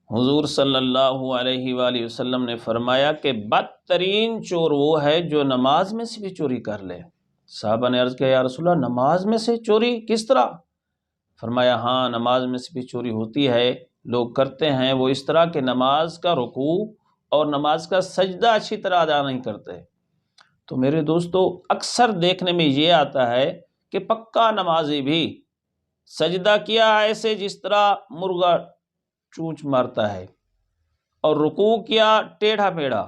حضور صلی اللہ علیہ وآلہ وسلم نے فرمایا کہ بدترین چور وہ ہے جو نماز میں سے بھی چوری کر لے۔ صحابہ نے عرض کیا یا رسول اللہ نماز میں سے چوری کس طرح؟ فرمایا ہاں نماز میں سے بھی چوری ہوتی ہے، لوگ کرتے ہیں وہ اس طرح کہ نماز کا رکوع اور نماز کا سجدہ اچھی طرح ادا نہیں کرتے۔ تو میرے دوستو اکثر دیکھنے میں یہ آتا ہے کہ پکا نمازی بھی سجدہ کیا ایسے جس طرح مرغا چونچ مارتا ہے، اور رکوع کیا ٹیڑھا پیڑھا،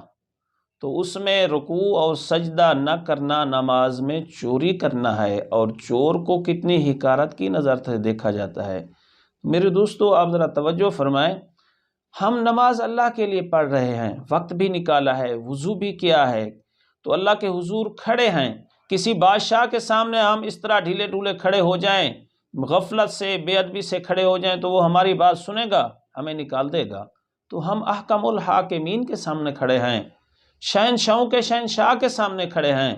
تو اس میں رکوع اور سجدہ نہ کرنا نماز میں چوری کرنا ہے، اور چور کو کتنی حقارت کی نظر سے دیکھا جاتا ہے۔ میرے دوستو آپ ذرا توجہ فرمائیں، ہم نماز اللہ کے لیے پڑھ رہے ہیں، وقت بھی نکالا ہے، وضو بھی کیا ہے، تو اللہ کے حضور کھڑے ہیں۔ کسی بادشاہ کے سامنے ہم اس طرح ڈھیلے ڈھولے کھڑے ہو جائیں، غفلت سے بے ادبی سے کھڑے ہو جائیں، تو وہ ہماری بات سنے گا؟ ہمیں نکال دے گا۔ تو ہم احکم الحاکمین کے سامنے کھڑے ہیں، شہنشاہوں کے شہنشاہ کے سامنے کھڑے ہیں،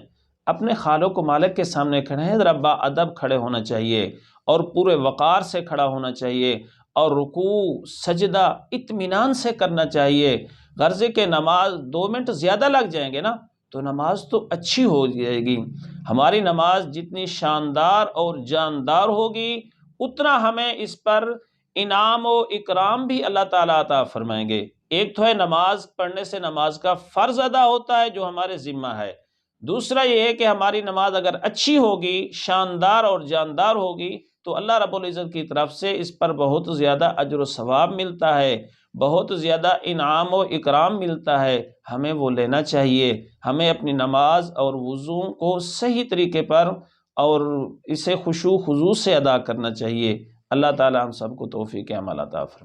اپنے خالق و مالک کے سامنے کھڑے ہیں، ذرا با ادب کھڑے ہونا چاہیے اور پورے وقار سے کھڑا ہونا چاہیے، اور رکوع سجدہ اطمینان سے کرنا چاہیے۔ غرض کہ نماز 2 منٹ زیادہ لگ جائیں گے نا تو نماز تو اچھی ہو جائے گی۔ ہماری نماز جتنی شاندار اور جاندار ہوگی اتنا ہمیں اس پر انعام و اکرام بھی اللہ تعالیٰ عطا فرمائیں گے۔ ایک تو ہے نماز پڑھنے سے نماز کا فرض ادا ہوتا ہے جو ہمارے ذمہ ہے، دوسرا یہ ہے کہ ہماری نماز اگر اچھی ہوگی، شاندار اور جاندار ہوگی، تو اللہ رب العزت کی طرف سے اس پر بہت زیادہ اجر و ثواب ملتا ہے، بہت زیادہ انعام و اکرام ملتا ہے۔ ہمیں وہ لینا چاہیے، ہمیں اپنی نماز اور وضو کو صحیح طریقے پر اور اسے خشوع خضوع سے ادا کرنا چاہیے۔ اللہ تعالی ہم سب کو توفیق عمل عطا فرمائے۔